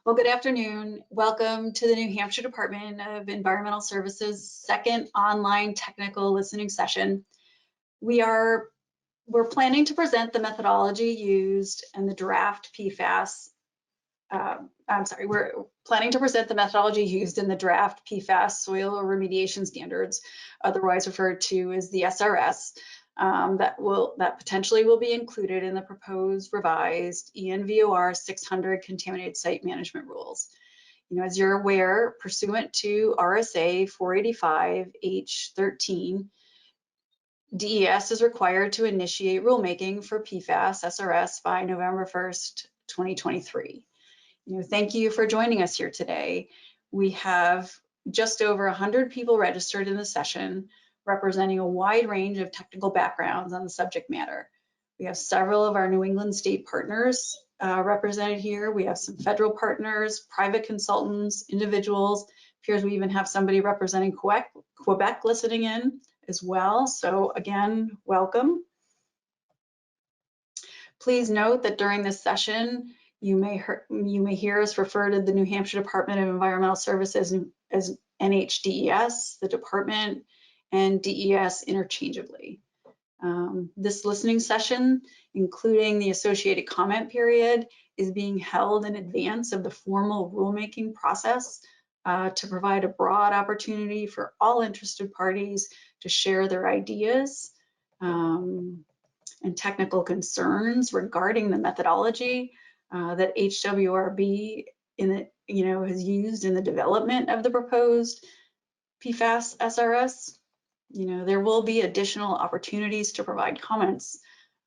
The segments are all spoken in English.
Well, good afternoon. Welcome to the New Hampshire Department of Environmental Services second online technical listening session. We're planning to present the methodology used in the draft PFAS. We're planning to present the methodology used in the draft PFAS soil remediation standards, otherwise referred to as the SRS. That potentially will be included in the proposed revised ENVOR 600 contaminated site management rules. As you're aware, pursuant to RSA 485 H13, DES is required to initiate rulemaking for PFAS SRS by November 1st, 2023. Thank you for joining us here today. We have just over 100 people registered in the session, representing a wide range of technical backgrounds on the subject matter. We have several of our New England state partners represented here. We have some federal partners, private consultants, individuals. Appears we even have somebody representing Quebec listening in as well. So again, welcome. Please note that during this session, you may hear us refer to the New Hampshire Department of Environmental Services as NHDES, the department, and DES interchangeably. This listening session, including the associated comment period, is being held in advance of the formal rulemaking process to provide a broad opportunity for all interested parties to share their ideas and technical concerns regarding the methodology that HWRB has used in the development of the proposed PFAS SRS. There will be additional opportunities to provide comments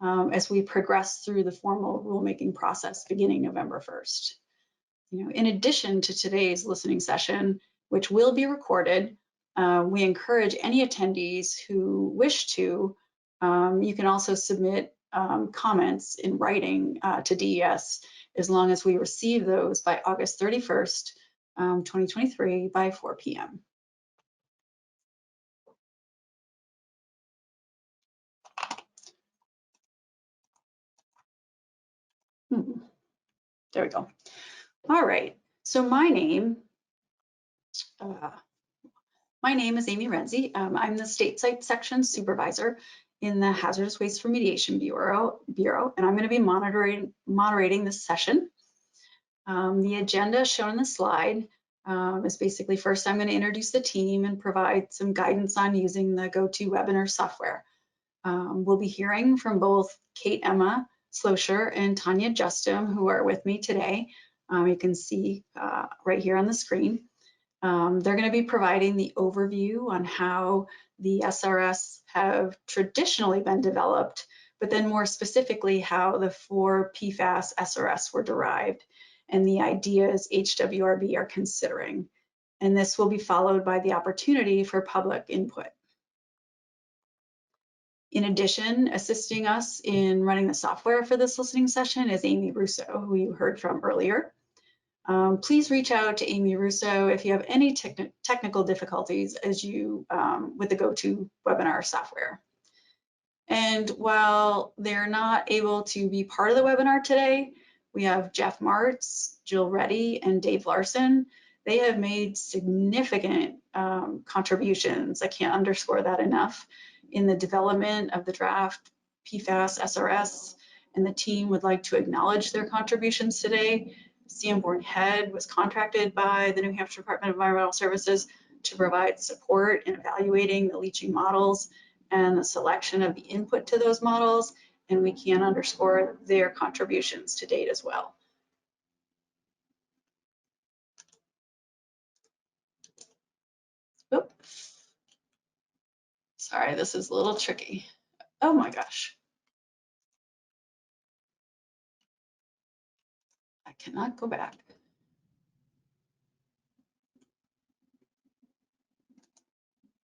as we progress through the formal rulemaking process beginning November 1st. In addition to today's listening session, which will be recorded, we encourage any attendees who wish to, you can also submit comments in writing to DES as long as we receive those by August 31st, 2023 by 4 p.m. There we go. All right. So my name is Amy Renzi. I'm the State Site Section Supervisor in the Hazardous Waste Remediation Bureau, and I'm going to be moderating this session. The agenda shown in the slide is basically first I'm going to introduce the team and provide some guidance on using the GoToWebinar software. We'll be hearing from both Kate-Emma Slosher and Tanya Justin, who are with me today. You can see right here on the screen. They're going to be providing the overview on how the SRS have traditionally been developed, but then more specifically how the 4 PFAS SRS were derived and the ideas HWRB are considering. And this will be followed by the opportunity for public input. In addition, assisting us in running the software for this listening session is Amy Russo, who you heard from earlier. Please reach out to Amy Russo if you have any technical difficulties as you with the GoToWebinar software. And while they're not able to be part of the webinar today, we have Jeff Martz, Jill Reddy, and Dave Larson. They have made significant contributions, I can't underscore that enough, in the development of the draft PFAS SRS, and the team would like to acknowledge their contributions today. Sanborn Head was contracted by the New Hampshire Department of Environmental Services to provide support in evaluating the leaching models and the selection of the input to those models, and we can underscore their contributions to date as well. Oop. Sorry, this is a little tricky. Oh my gosh. I cannot go back.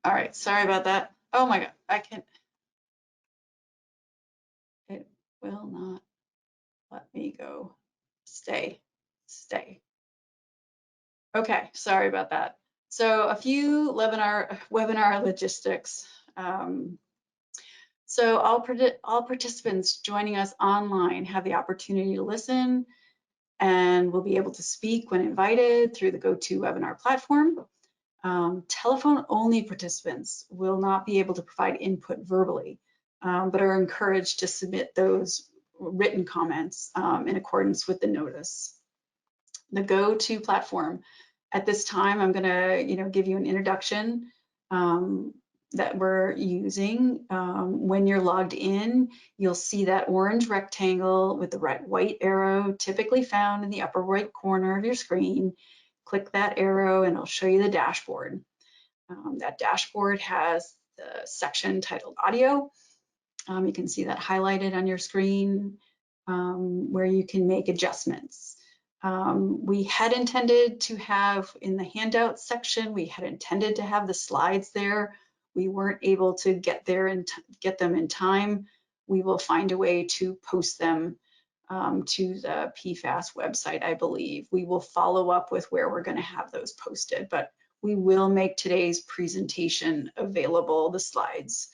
All right, sorry about that. Oh my God, it will not let me go. Stay. Okay, sorry about that. So a few webinar logistics. So all participants joining us online have the opportunity to listen and will be able to speak when invited through the GoToWebinar platform. Telephone-only participants will not be able to provide input verbally, but are encouraged to submit those written comments in accordance with the notice. The GoTo platform. At this time, I'm going to, give you an introduction that we're using. When you're logged in, you'll see that orange rectangle with the white arrow typically found in the upper right corner of your screen. Click that arrow and it'll show you the dashboard. That dashboard has the section titled Audio. You can see that highlighted on your screen where you can make adjustments. We had intended to have in the handout section, we had intended to have the slides there. We weren't able to get there and get them in time. We will find a way to post them to the PFAS website, I believe. We will follow up with where we're going to have those posted, but we will make today's presentation available, the slides.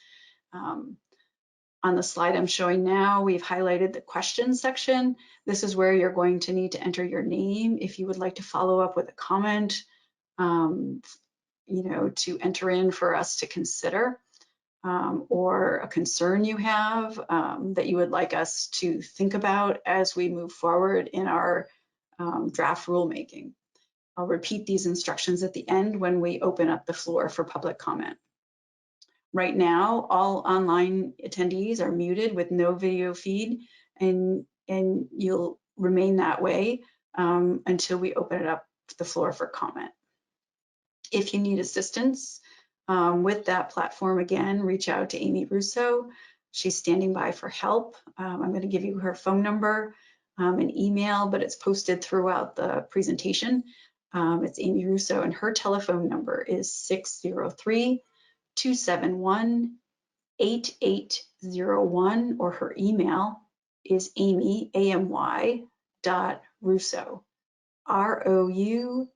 On the slide I'm showing now, we've highlighted the questions section. This is where you're going to need to enter your name if you would like to follow up with a comment, to enter in for us to consider, or a concern you have that you would like us to think about as we move forward in our draft rulemaking. I'll repeat these instructions at the end when we open up the floor for public comment. Right now, all online attendees are muted with no video feed, and you'll remain that way until we open it up to the floor for comment. If you need assistance with that platform, again, reach out to Amy Russo. She's standing by for help. I'm going to give you her phone number and email, but it's posted throughout the presentation. It's Amy Russo, and her telephone number is 603-271-8801, or her email is amy, A-M-Y, .russo, ROUSSEAU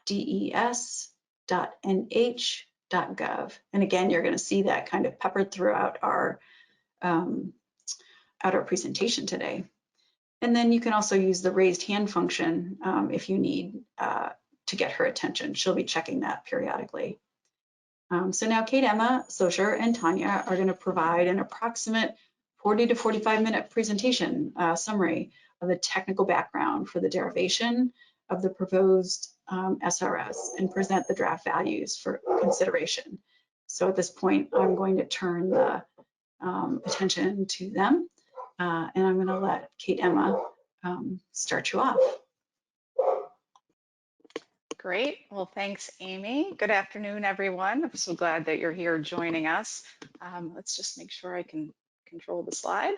@des.nih.gov. And again, you're going to see that kind of peppered throughout our presentation today. And then you can also use the raised hand function if you need to get her attention. She'll be checking that periodically. So now Kate, Emma, Socher, and Tanya are going to provide an approximate 40 to 45 minute presentation summary of the technical background for the derivation of the proposed SRS and present the draft values for consideration. So at this point, I'm going to turn the attention to them, and I'm going to let Kate, Emma start you off. Great. Well, thanks, Amy. Good afternoon, everyone. I'm so glad that you're here joining us. Let's just make sure I can control the slide.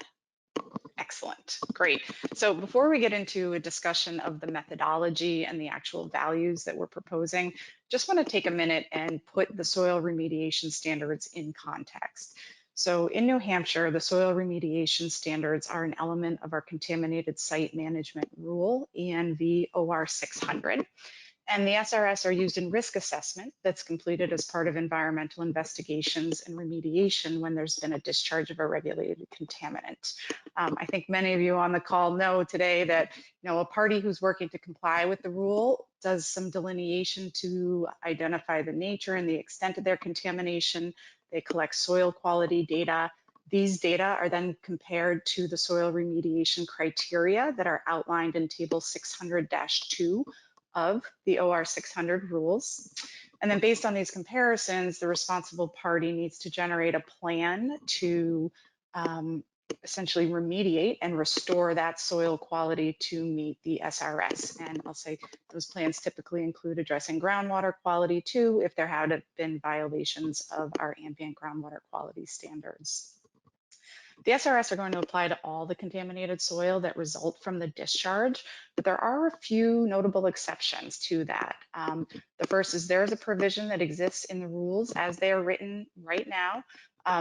Excellent. Great. So before we get into a discussion of the methodology and the actual values that we're proposing, just want to take a minute and put the soil remediation standards in context. So in New Hampshire, the soil remediation standards are an element of our contaminated site management rule, ENV OR 600. And the SRS are used in risk assessment that's completed as part of environmental investigations and remediation when there's been a discharge of a regulated contaminant. I think many of you on the call know today that a party who's working to comply with the rule does some delineation to identify the nature and the extent of their contamination. They collect soil quality data. These data are then compared to the soil remediation criteria that are outlined in Table 600-2 of the OR 600 rules. And then based on these comparisons, the responsible party needs to generate a plan to essentially remediate and restore that soil quality to meet the SRS. And I'll say those plans typically include addressing groundwater quality too, if there had been violations of our ambient groundwater quality standards. The SRS are going to apply to all the contaminated soil that result from the discharge, but there are a few notable exceptions to that. The first is there's a provision that exists in the rules as they are written right now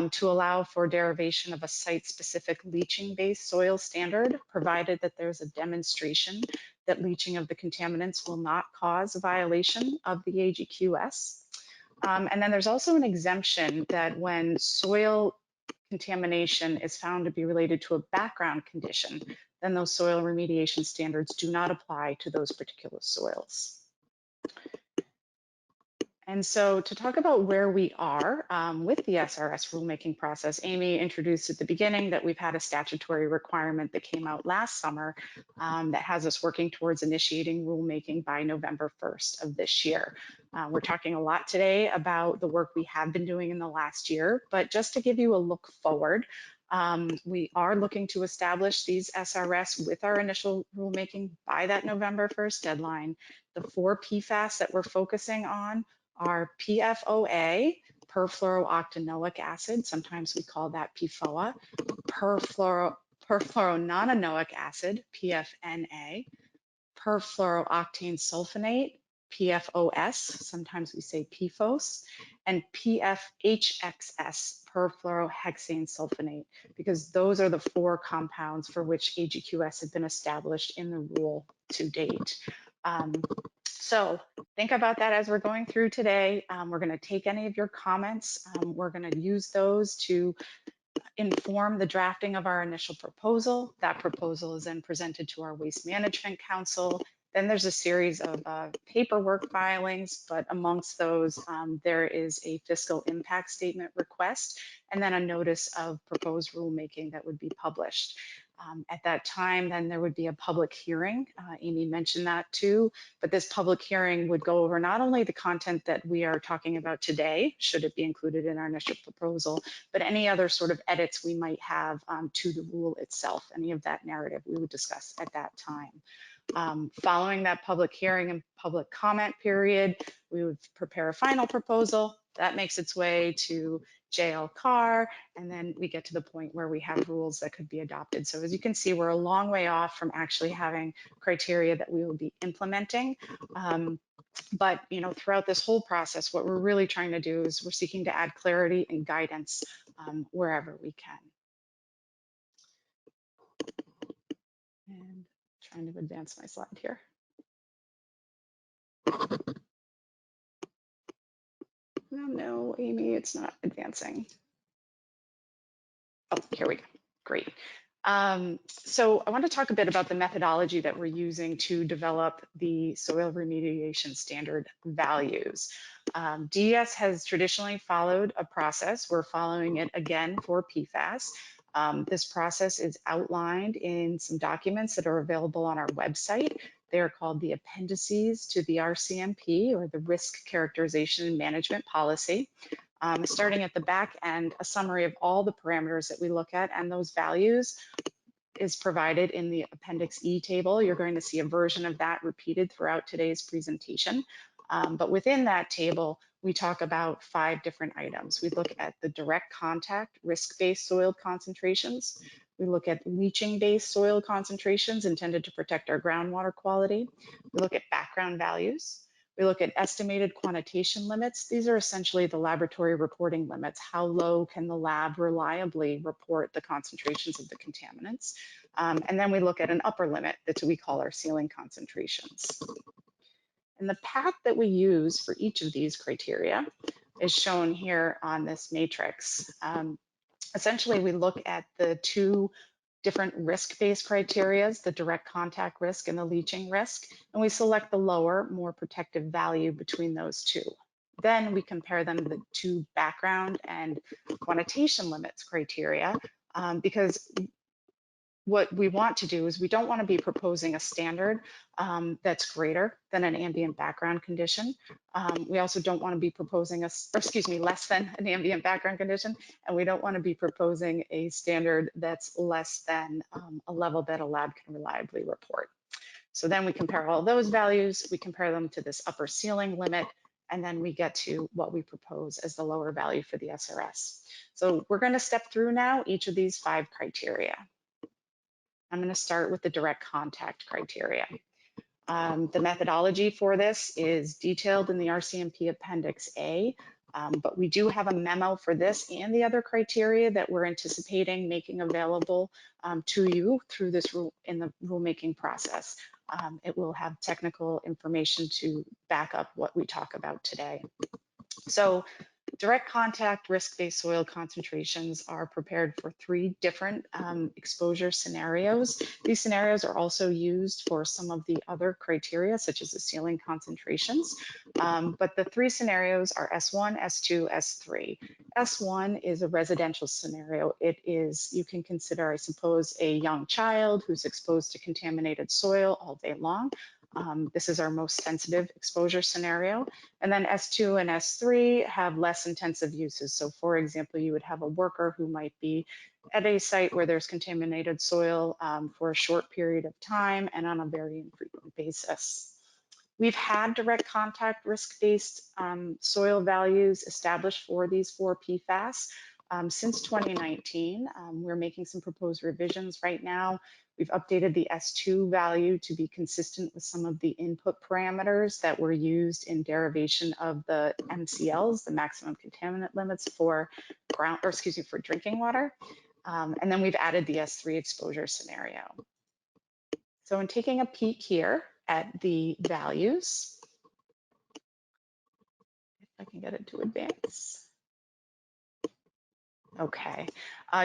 to allow for derivation of a site-specific leaching-based soil standard, provided that there's a demonstration that leaching of the contaminants will not cause a violation of the AGQS. And then there's also an exemption that when soil contamination is found to be related to a background condition, then those soil remediation standards do not apply to those particular soils. And so to talk about where we are with the SRS rulemaking process, Amy introduced at the beginning that we've had a statutory requirement that came out last summer that has us working towards initiating rulemaking by November 1st of this year. We're talking a lot today about the work we have been doing in the last year, but just to give you a look forward, we are looking to establish these SRS with our initial rulemaking by that November 1st deadline. The 4 PFAS that we're focusing on are PFOA, perfluorooctanoic acid, sometimes we call that PFOA, perfluorononanoic acid, PFNA, perfluorooctane sulfonate, PFOS, sometimes we say PFOS, and PFHXS, perfluorohexane sulfonate, because those are the 4 compounds for which AGQS have been established in the rule to date. So think about that as we're going through today. We're going to take any of your comments. We're going to use those to inform the drafting of our initial proposal. That proposal is then presented to our Waste Management Council. Then there's a series of paperwork filings, but amongst those, there is a fiscal impact statement request, and then a notice of proposed rulemaking that would be published. At that time, then there would be a public hearing. Amy mentioned that too, but this public hearing would go over not only the content that we are talking about today, should it be included in our initial proposal, but any other sort of edits we might have to the rule itself, any of that narrative we would discuss at that time. Following that public hearing and public comment period, we would prepare a final proposal that makes its way to JL Carr, and then we get to the point where we have rules that could be adopted. So as you can see, we're a long way off from actually having criteria that we will be implementing. But throughout this whole process, what we're really trying to do is we're seeking to add clarity and guidance wherever we can. And trying to advance my slide here. No, Amy, it's not advancing. Oh, here we go. Great. So I want to talk a bit about the methodology that we're using to develop the soil remediation standard values. DES has traditionally followed a process. We're following it again for PFAS. This process is outlined in some documents that are available on our website. They are called the appendices to the RCMP, or the Risk Characterization and Management Policy. Starting at the back end, a summary of all the parameters that we look at and those values is provided in the Appendix E table. You're going to see a version of that repeated throughout today's presentation. But within that table, we talk about 5 different items. We look at the direct contact risk-based soil concentrations. We look at leaching-based soil concentrations intended to protect our groundwater quality. We look at background values. We look at estimated quantitation limits. These are essentially the laboratory reporting limits. How low can the lab reliably report the concentrations of the contaminants? And then we look at an upper limit that we call our ceiling concentrations. And the path that we use for each of these criteria is shown here on this matrix. Essentially, we look at the 2 different risk-based criteria, the direct contact risk and the leaching risk, and we select the lower, more protective value between those 2. Then we compare them to background and quantitation limits criteria, because what we want to do is we don't want to be proposing a standard that's greater than an ambient background condition. We also don't want to be proposing less than an ambient background condition, and we don't want to be proposing a standard that's less than a level that a lab can reliably report. So then we compare all those values, we compare them to this upper ceiling limit, and then we get to what we propose as the lower value for the SRS. So we're going to step through now each of these 5 criteria. I'm going to start with the direct contact criteria. The methodology for this is detailed in the RCMP Appendix A, but we do have a memo for this and the other criteria that we're anticipating making available to you through this in the rulemaking process. It will have technical information to back up what we talk about today. So Direct contact risk-based soil concentrations are prepared for 3 different exposure scenarios. These scenarios are also used for some of the other criteria, such as the ceiling concentrations. But the 3 scenarios are S1, S2, S3. S1 is a residential scenario. It is, you can consider, I suppose, a young child who's exposed to contaminated soil all day long. This is our most sensitive exposure scenario. And then S2 and S3 have less intensive uses. So for example, you would have a worker who might be at a site where there's contaminated soil for a short period of time and on a very infrequent basis. We've had direct contact risk-based soil values established for these 4 PFAS since 2019. We're making some proposed revisions right now. We've updated the S2 value to be consistent with some of the input parameters that were used in derivation of the MCLs, the maximum contaminant limits for for drinking water. And then we've added the S3 exposure scenario. So in taking a peek here at the values, if I can get it to advance. Okay,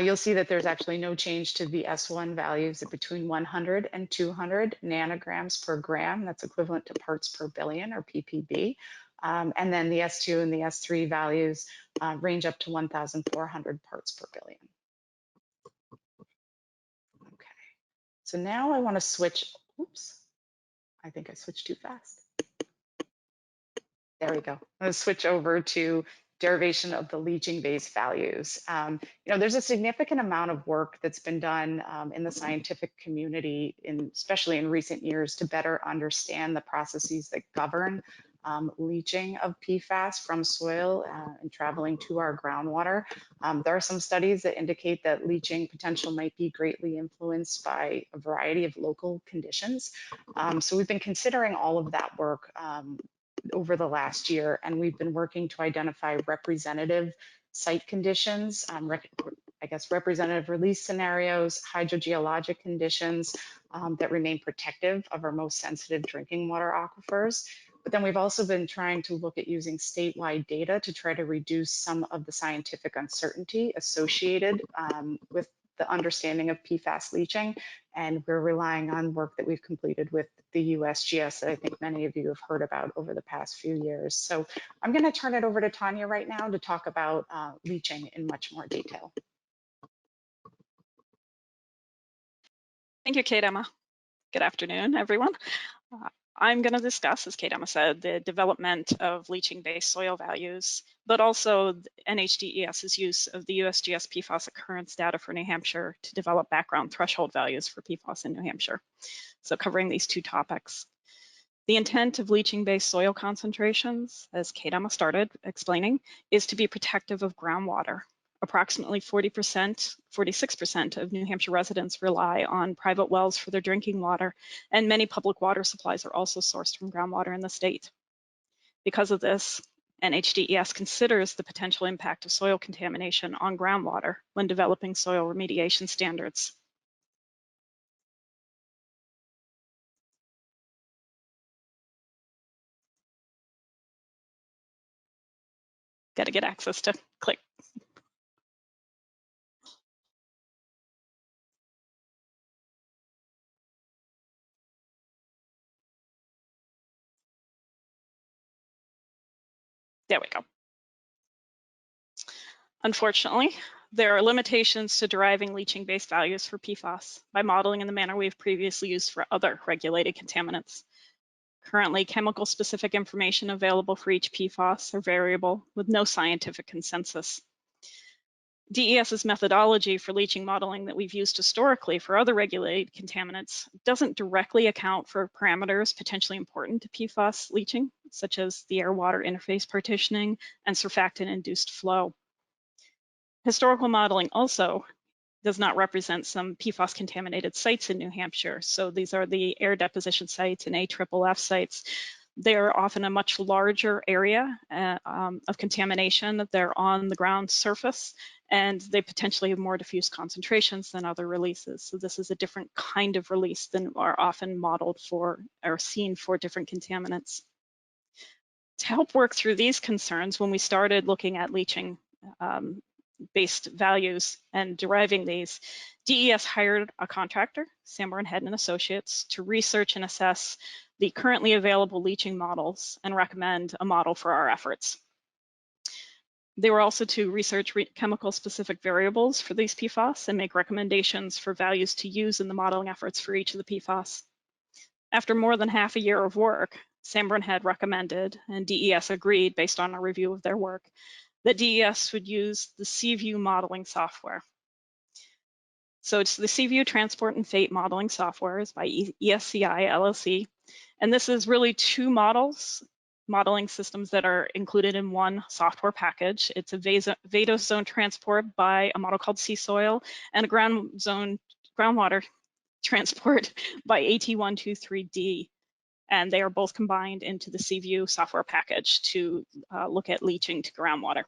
you'll see that there's actually no change to the S1 values at between 100 and 200 nanograms per gram. That's equivalent to parts per billion, or ppb. And then the S2 and the S3 values range up to 1,400 parts per billion. Okay, so now I want to switch. Oops, I think I switched too fast. There we go. I'm going to switch over to derivation of the leaching-based values. There's a significant amount of work that's been done in the scientific community, especially in recent years, to better understand the processes that govern leaching of PFAS from soil and traveling to our groundwater. There are some studies that indicate that leaching potential might be greatly influenced by a variety of local conditions. So we've been considering all of that work over the last year, and we've been working to identify representative site conditions, I guess representative release scenarios, hydrogeologic conditions that remain protective of our most sensitive drinking water aquifers. But then we've also been trying to look at using statewide data to try to reduce some of the scientific uncertainty associated with the understanding of PFAS leaching. And we're relying on work that we've completed with the USGS that I think many of you have heard about over the past few years. So I'm going to turn it over to Tanya right now to talk about leaching in much more detail. Thank you, Kate Emma. Good afternoon, everyone. I'm going to discuss, as Kate Emma said, the development of leaching-based soil values, but also NHDES's use of the USGS PFAS occurrence data for New Hampshire to develop background threshold values for PFAS in New Hampshire. So covering these 2 topics. The intent of leaching-based soil concentrations, as Kate Emma started explaining, is to be protective of groundwater. Approximately 46% of New Hampshire residents rely on private wells for their drinking water, and many public water supplies are also sourced from groundwater in the state. Because of this, NHDES considers the potential impact of soil contamination on groundwater when developing soil remediation standards. Got to get access to click. There we go. Unfortunately, there are limitations to deriving leaching-based values for PFAS by modeling in the manner we've previously used for other regulated contaminants. Currently, chemical-specific information available for each PFAS are variable with no scientific consensus. DES's methodology for leaching modeling that we've used historically for other regulated contaminants doesn't directly account for parameters potentially important to PFAS leaching, such as the air-water interface partitioning and surfactant-induced flow. Historical modeling also does not represent some PFAS contaminated sites in New Hampshire. So these are the air deposition sites and AFFF sites. They are often a much larger area of contamination. They're on the ground surface, and they potentially have more diffuse concentrations than other releases. So this is a different kind of release than are often modeled for or seen for different contaminants. To help work through these concerns, when we started looking at leaching based values and deriving these, DES hired a contractor, Sanborn Head and Associates, to research and assess the currently available leaching models and recommend a model for our efforts. They were also to research chemical specific variables for these PFAS and make recommendations for values to use in the modeling efforts for each of the PFAS. After more than half a year of work, Sanborn Head recommended, and DES agreed based on a review of their work, that DES would use the CView modeling software. So it's the CView Transport and Fate modeling software is by ESCI LLC. And this is really two modeling systems that are included in one software package. It's a Vadose zone transport by a model called Sea Soil and a groundwater transport by AT123D. And they are both combined into the CView software package to look at leaching to groundwater.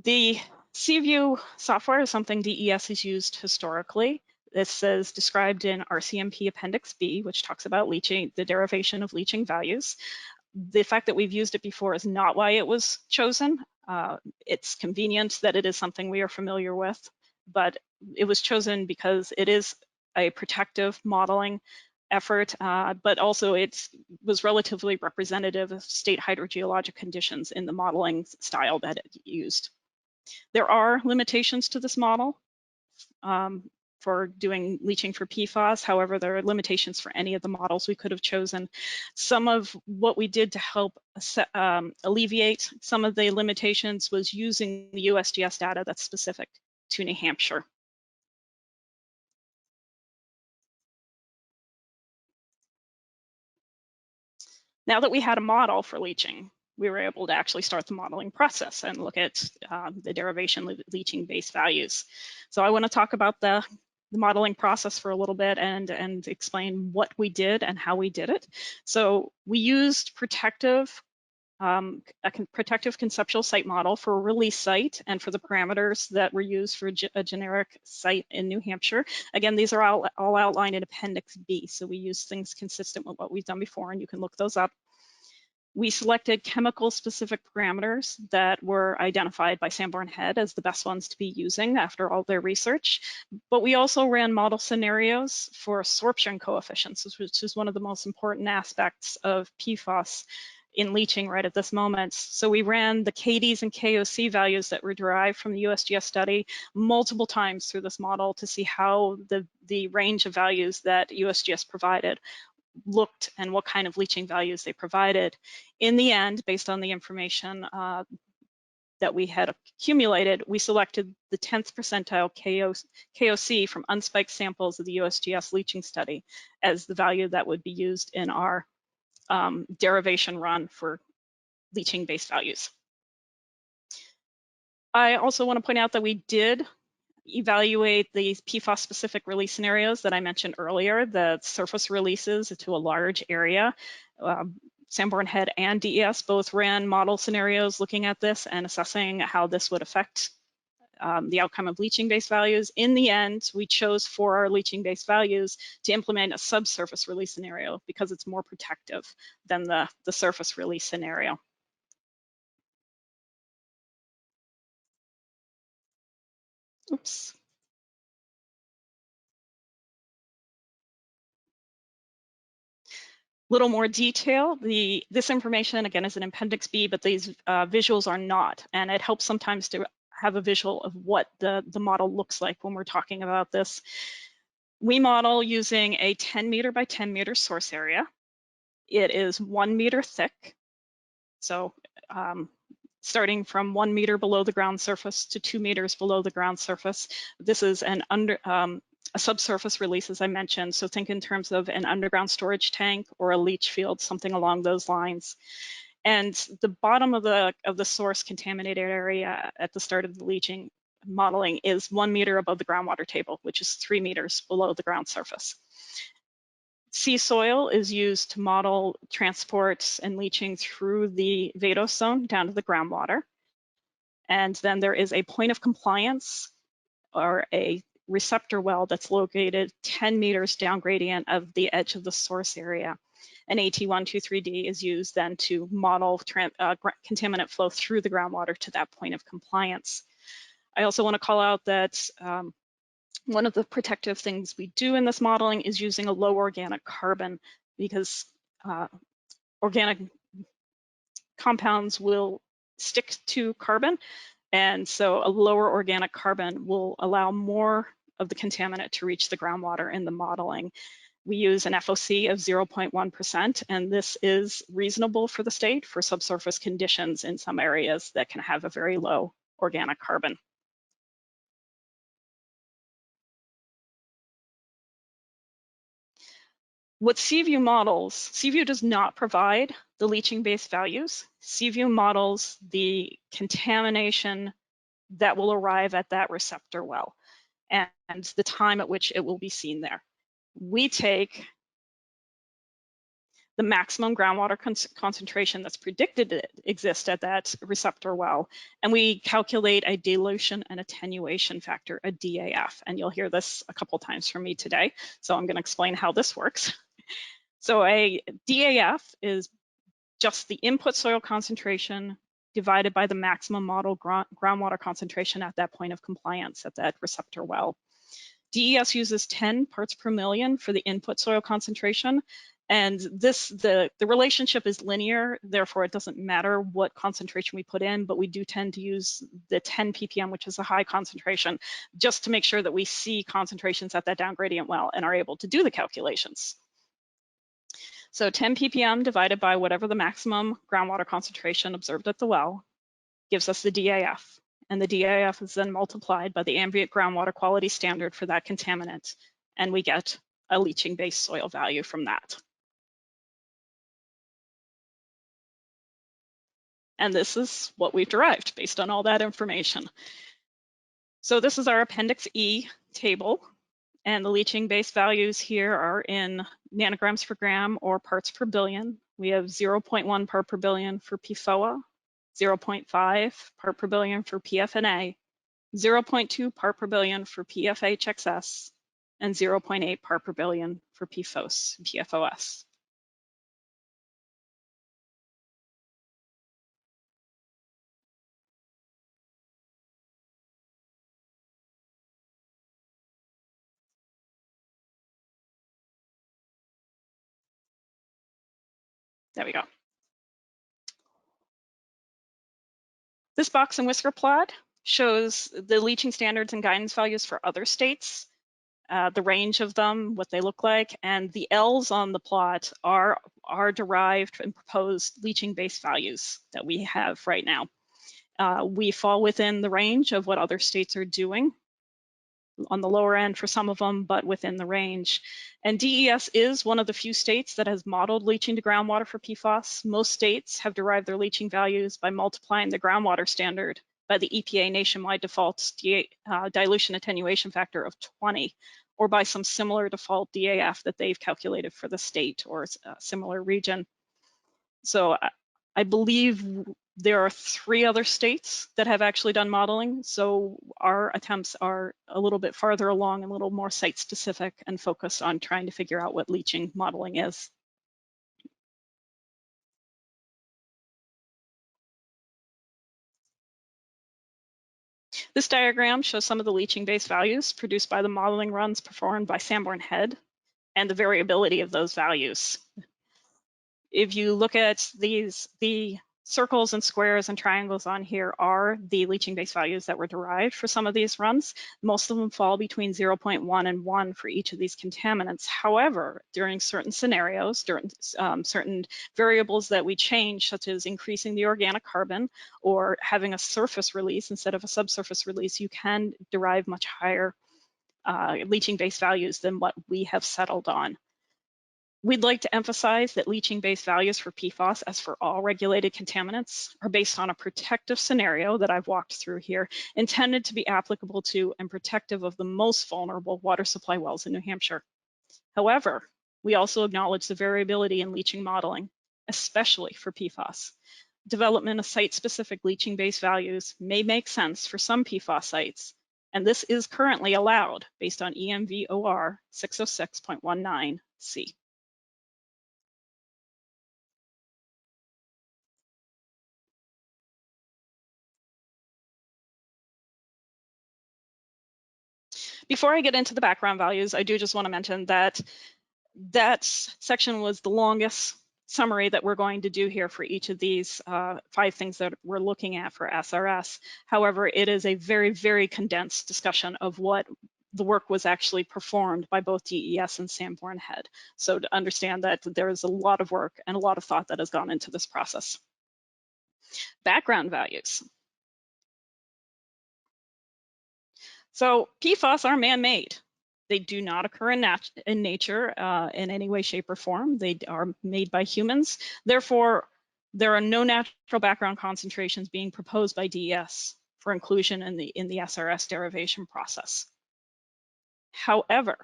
The CView software is something DES has used historically. This is described in RCMP Appendix B, which talks about leaching, the derivation of leaching values. The fact that we've used it before is not why it was chosen. It's convenient that it is something we are familiar with, but it was chosen because it is a protective modeling effort, but also it was relatively representative of state hydrogeologic conditions in the modeling style that it used. There are limitations to this model for doing leaching for PFAS. However, there are limitations for any of the models we could have chosen. Some of what we did to help alleviate some of the limitations was using the USGS data that's specific to New Hampshire. Now that we had a model for leaching, we were able to actually start the modeling process and look at the derivation leaching-based values. So I want to talk about the modeling process for a little bit and explain what we did and how we did it. So we used a protective conceptual site model for a release site and for the parameters that were used for a generic site in New Hampshire. Again, these are all outlined in Appendix B, so we use things consistent with what we've done before, and you can look those up. We selected chemical specific parameters that were identified by Sanborn Head as the best ones to be using after all their research, but we also ran model scenarios for absorption coefficients, which is one of the most important aspects of PFAS in leaching right at this moment. So we ran the KDs and KOC values that were derived from the USGS study multiple times through this model to see how the range of values that USGS provided looked and what kind of leaching values they provided. In the end, based on the information that we had accumulated, we selected the 10th percentile KOC from unspiked samples of the USGS leaching study as the value that would be used in our derivation run for leaching-based values. I also want to point out that we did evaluate the PFAS-specific release scenarios that I mentioned earlier, the surface releases to a large area. Sanborn Head and DES both ran model scenarios looking at this and assessing how this would affect the outcome of leaching-based values. In the end, we chose for our leaching-based values to implement a subsurface release scenario because it's more protective than the surface release scenario. Oops. Little more detail. This information, again, is in Appendix B, but these visuals are not, and it helps sometimes to have a visual of what the model looks like when we're talking about this. We model using a 10 meter by 10 meter source area. It is 1 meter thick. So starting from 1 meter below the ground surface to 2 meters below the ground surface. This is a subsurface release, as I mentioned. So think in terms of an underground storage tank or a leach field, something along those lines. And the bottom of the source contaminated area at the start of the leaching modeling is 1 meter above the groundwater table, which is 3 meters below the ground surface. Sea soil is used to model transports and leaching through the vadose zone down to the groundwater. And then there is a point of compliance or a receptor well that's located 10 meters down gradient of the edge of the source area. and AT123D is used then to model contaminant flow through the groundwater to that point of compliance. I also want to call out that one of the protective things we do in this modeling is using a low organic carbon, because organic compounds will stick to carbon, and so a lower organic carbon will allow more of the contaminant to reach the groundwater in the modeling. We use an FOC of 0.1%, and this is reasonable for the state for subsurface conditions in some areas that can have a very low organic carbon. What Seaview models, Seaview does not provide the leaching-based values. Seaview models the contamination that will arrive at that receptor well and the time at which it will be seen there. We take the maximum groundwater concentration that's predicted to exist at that receptor well, and we calculate a dilution and attenuation factor, a DAF, and you'll hear this a couple times from me today, so I'm going to explain how this works. So a DAF is just the input soil concentration divided by the maximum model groundwater concentration at that point of compliance at that receptor well. DES uses 10 parts per million for the input soil concentration, and the relationship is linear, therefore it doesn't matter what concentration we put in, but we do tend to use the 10 ppm, which is a high concentration, just to make sure that we see concentrations at that down gradient well and are able to do the calculations. So 10 ppm divided by whatever the maximum groundwater concentration observed at the well gives us the DAF. And the DAF is then multiplied by the ambient groundwater quality standard for that contaminant, and we get a leaching-based soil value from that. And this is what we've derived based on all that information. So this is our Appendix E table. And the leaching-based values here are in nanograms per gram or parts per billion. We have 0.1 part per billion for PFOA, 0.5 part per billion for PFNA, 0.2 part per billion for PFHXS, and 0.8 part per billion for PFOS and PFOS. There we go. This box and whisker plot shows the leaching standards and guidance values for other states, the range of them, what they look like, and the L's on the plot are derived and proposed leaching-based values that we have right now. We fall within the range of what other states are doing, on the lower end for some of them, but within the range. And DES is one of the few states that has modeled leaching to groundwater for PFAS. Most states have derived their leaching values by multiplying the groundwater standard by the EPA nationwide default dilution attenuation factor of 20, or by some similar default DAF that they've calculated for the state or a similar region. So I believe there are 3 other states that have actually done modeling, so our attempts are a little bit farther along and a little more site-specific and focused on trying to figure out what leaching modeling is. This diagram shows some of the leaching-based values produced by the modeling runs performed by Sanborn Head and the variability of those values. If you look at these, the circles and squares and triangles on here are the leaching-based values that were derived for some of these runs. Most of them fall between 0.1 and 1 for each of these contaminants. However, during certain scenarios, during certain variables that we change, such as increasing the organic carbon or having a surface release instead of a subsurface release, you can derive much higher leaching-based values than what we have settled on. We'd like to emphasize that leaching-based values for PFAS, as for all regulated contaminants, are based on a protective scenario that I've walked through here, intended to be applicable to and protective of the most vulnerable water supply wells in New Hampshire. However, we also acknowledge the variability in leaching modeling, especially for PFAS. Development of site-specific leaching-based values may make sense for some PFAS sites, and this is currently allowed based on EMVOR 606.19C. Before I get into the background values, I do just want to mention that that section was the longest summary that we're going to do here for each of these 5 things that we're looking at for SRS. However, it is a very, very condensed discussion of what the work was actually performed by both DES and Sanborn Head. So to understand that there is a lot of work and a lot of thought that has gone into this process. Background values. So PFAS are man-made. They do not occur in nature in any way, shape, or form. They are made by humans. Therefore, there are no natural background concentrations being proposed by DES for inclusion in the SRS derivation process. However,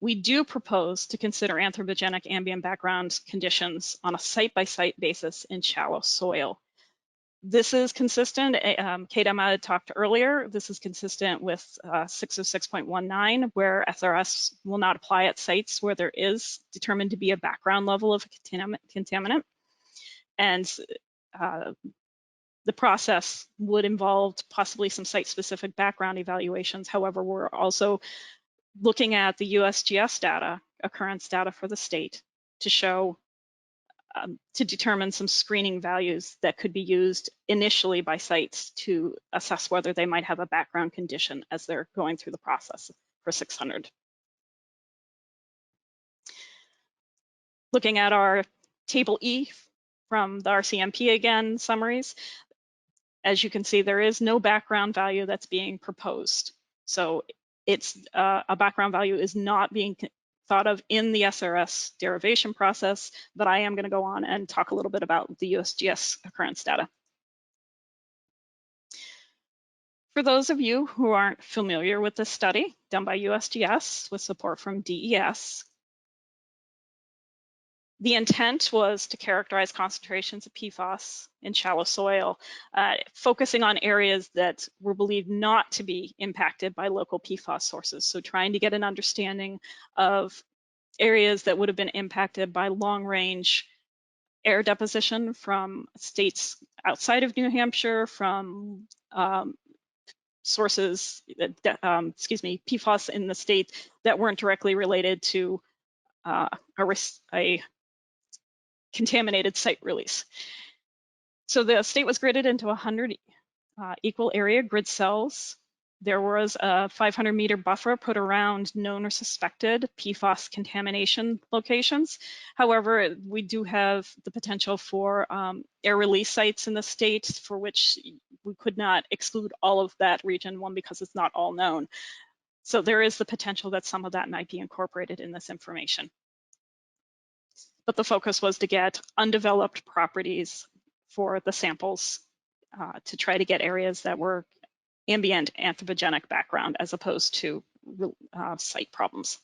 we do propose to consider anthropogenic ambient background conditions on a site-by-site basis in shallow soil. This is consistent, Kate Emma had talked earlier, this is consistent with 606.19, where SRS will not apply at sites where there is determined to be a background level of contaminant. And the process would involve possibly some site-specific background evaluations. However, we're also looking at the USGS data, occurrence data for the state, to show to determine some screening values that could be used initially by sites to assess whether they might have a background condition as they're going through the process for 600. Looking at our table E from the RCMP again, summaries, as you can see, there is no background value that's being proposed. So it's a background value is not being thought of in the SRS derivation process, but I am going to go on and talk a little bit about the USGS occurrence data. For those of you who aren't familiar with this study done by USGS with support from DES, the intent was to characterize concentrations of PFAS in shallow soil, focusing on areas that were believed not to be impacted by local PFAS sources. So trying to get an understanding of areas that would have been impacted by long-range air deposition from states outside of New Hampshire, from sources, PFAS in the state that weren't directly related to a contaminated site release. So the state was gridded into 100 equal area grid cells. There was a 500-meter buffer put around known or suspected PFAS contamination locations. However, we do have the potential for air release sites in the state for which we could not exclude all of that region, one, because it's not all known. So there is the potential that some of that might be incorporated in this information. But the focus was to get undeveloped properties for the samples to try to get areas that were ambient anthropogenic background as opposed to site problems.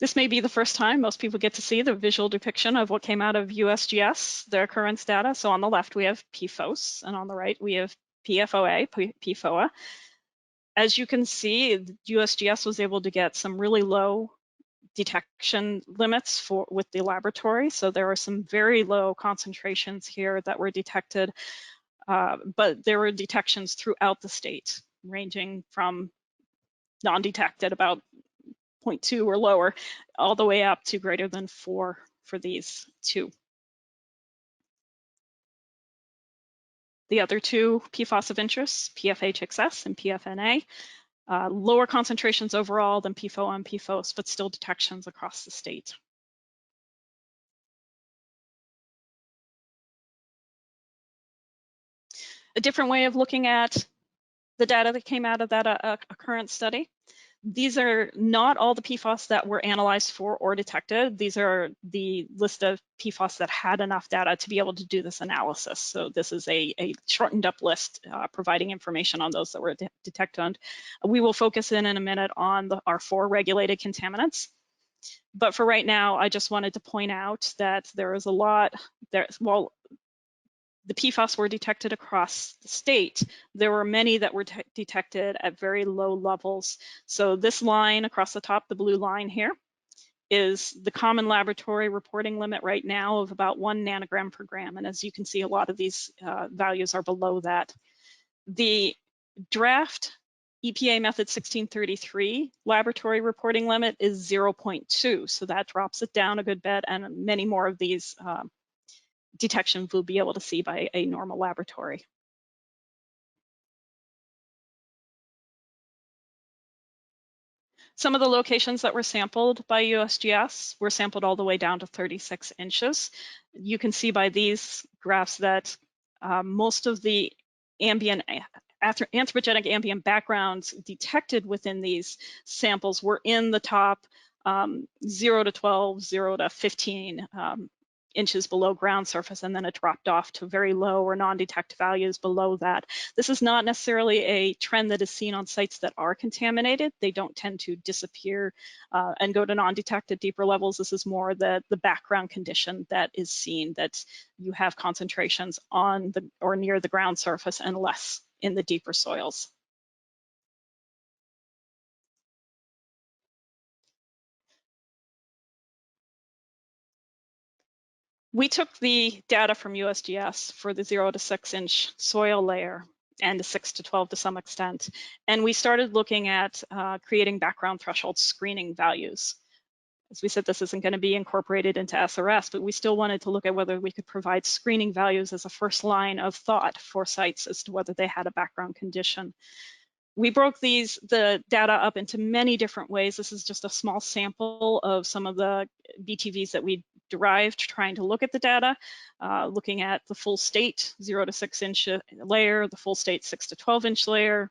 This may be the first time most people get to see the visual depiction of what came out of USGS, their occurrence data. So on the left, we have PFOS, and on the right, we have PFOA. As you can see, USGS was able to get some really low detection limits with the laboratory. So there are some very low concentrations here that were detected, but there were detections throughout the state, ranging from non-detected, about 0.2 or lower, all the way up to greater than 4 for these two. The other two PFAS of interest, PFHXS and PFNA, lower concentrations overall than PFOA and PFOS, but still detections across the state. A different way of looking at the data that came out of that occurrence study. These are not all the PFAS that were analyzed for or detected. These are the list of PFAS that had enough data to be able to do this analysis. So this is a shortened up list providing information on those that were detected. We will focus in a minute on our 4 regulated contaminants. But for right now, I just wanted to point out that there is a lot there. Well, the PFAS were detected across the state, there were many that were detected at very low levels. So this line across the top, the blue line here, is the common laboratory reporting limit right now of about 1 nanogram per gram. And as you can see, a lot of these values are below that. The draft EPA method 1633 laboratory reporting limit is 0.2, so that drops it down a good bit, and many more of these detections we'll be able to see by a normal laboratory. Some of the locations that were sampled by USGS were sampled all the way down to 36 inches. You can see by these graphs that most of the anthropogenic ambient backgrounds detected within these samples were in the top 0 to 12, 0 to 15 inches below ground surface, and then it dropped off to very low or non-detect values below that. This is not necessarily a trend that is seen on sites that are contaminated. They don't tend to disappear and go to non-detect at deeper levels. This is more the background condition that is seen, that you have concentrations on the or near the ground surface and less in the deeper soils. We took the data from USGS for the 0 to 6 inch soil layer and the 6 to 12 to some extent, and we started looking at creating background threshold screening values. As we said, this isn't going to be incorporated into SRS, but we still wanted to look at whether we could provide screening values as a first line of thought for sites as to whether they had a background condition. We broke the data up into many different ways. This is just a small sample of some of the BTVs that we derived trying to look at the data, looking at the full state 0 to 6 inch layer, the full state 6 to 12 inch layer.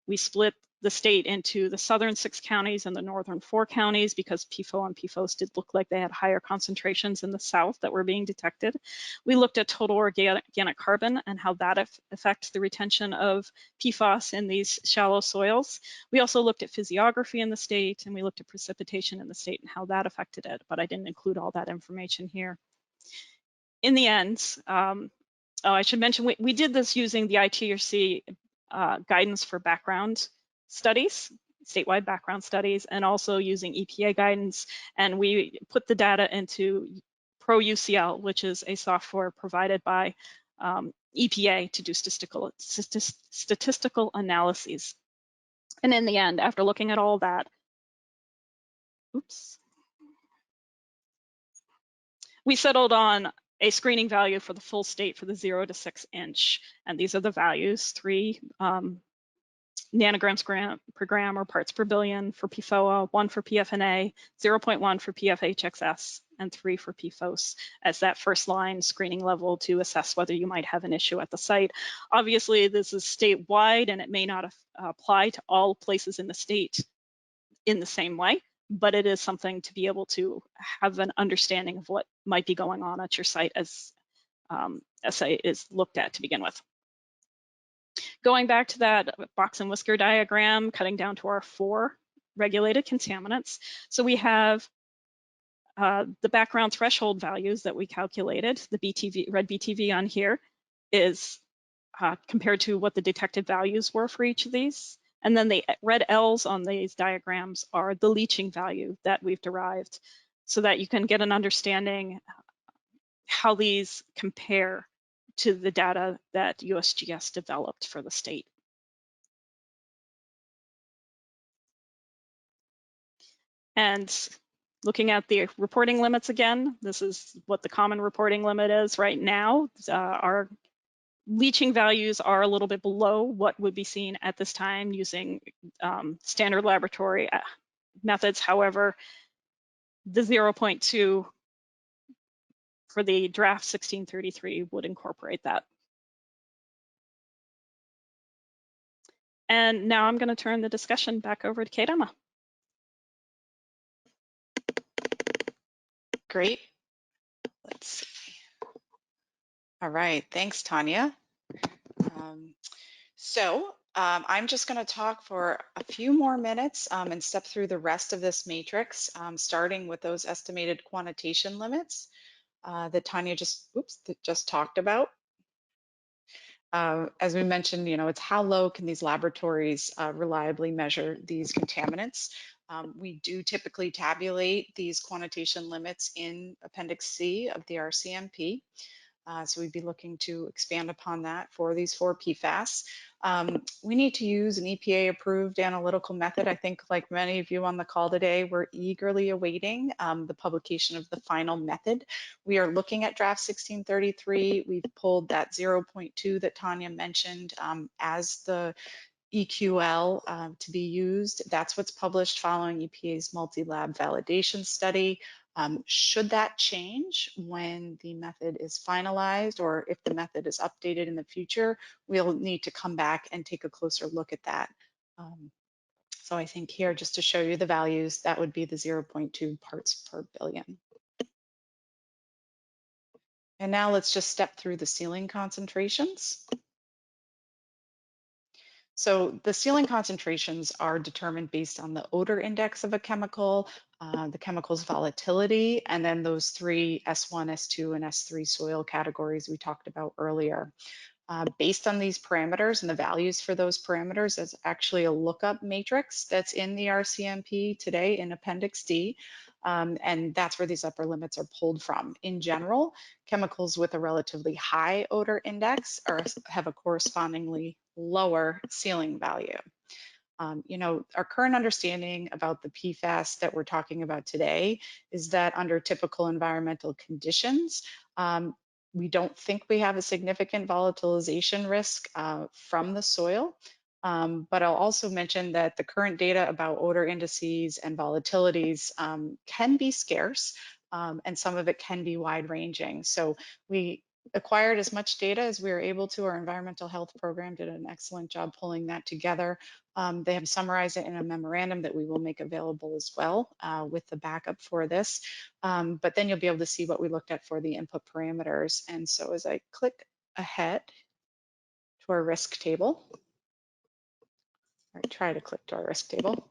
We split the state into the southern 6 counties and the northern 4 counties because PFOA and PFOS did look like they had higher concentrations in the south that were being detected. We looked at total organic carbon and how that affects the retention of PFAS in these shallow soils. We also looked at physiography in the state, and we looked at precipitation in the state and how that affected it, but I didn't include all that information here. In the end, I should mention we did this using the ITRC guidance for background studies, statewide background studies, and also using EPA guidance. And we put the data into ProUCL, which is a software provided by EPA to do statistical analyses. And in the end, after looking at all that, we settled on a screening value for the full state for the 0 to 6 inch. And these are the values, 3 nanograms per gram or parts per billion for PFOA, 1 for PFNA, 0.1 for PFHXS, and 3 for PFOS as that first line screening level to assess whether you might have an issue at the site. Obviously, this is statewide and it may not apply to all places in the state in the same way, but it is something to be able to have an understanding of what might be going on at your site as site is looked at to begin with. Going back to that box and whisker diagram, cutting down to our 4 regulated contaminants. So we have the background threshold values that we calculated. The BTV, red BTV on here is compared to what the detected values were for each of these. And then the red L's on these diagrams are the leaching value that we've derived so that you can get an understanding how these compare to the data that USGS developed for the state. And looking at the reporting limits again, this is what the common reporting limit is right now. Our leaching values are a little bit below what would be seen at this time using standard laboratory methods. However, the 0.2 for the draft 1633 would incorporate that. And now I'm going to turn the discussion back over to Kate Emma. Great. Let's see. All right, thanks, Tanya. I'm just going to talk for a few more minutes and step through the rest of this matrix, starting with those estimated quantitation limits that Tanya just talked about. As we mentioned, it's how low can these laboratories reliably measure these contaminants. We do typically tabulate these quantitation limits in Appendix C of the RCMP. So we'd be looking to expand upon that for these 4 PFAS. We need to use an EPA approved analytical method. I think like many of you on the call today, we're eagerly awaiting the publication of the final method. We are looking at draft 1633. We've pulled that 0.2 that Tanya mentioned as the EQL to be used. That's what's published following EPA's multi-lab validation study. Should that change when the method is finalized, or if the method is updated in the future, we'll need to come back and take a closer look at that. So I think here, just to show you the values, that would be the 0.2 parts per billion. And now let's just step through the ceiling concentrations. So the ceiling concentrations are determined based on the odor index of a chemical, the chemical's volatility, and then those 3 S1, S2, and S3 soil categories we talked about earlier. Based on these parameters and the values for those parameters, there's actually a lookup matrix that's in the RCMP today in Appendix D. And that's where these upper limits are pulled from. In general, chemicals with a relatively high odor index have a correspondingly lower ceiling value. You know, our current understanding about the PFAS that we're talking about today is that under typical environmental conditions, we don't think we have a significant volatilization risk from the soil. But I'll also mention that the current data about odor indices and volatilities can be scarce, and some of it can be wide ranging. So we acquired as much data as we were able to. Our environmental health program did an excellent job pulling that together. They have summarized it in a memorandum that we will make available as well with the backup for this. But then you'll be able to see what we looked at for the input parameters. And so as I click ahead to our risk table, or try to click to our risk table,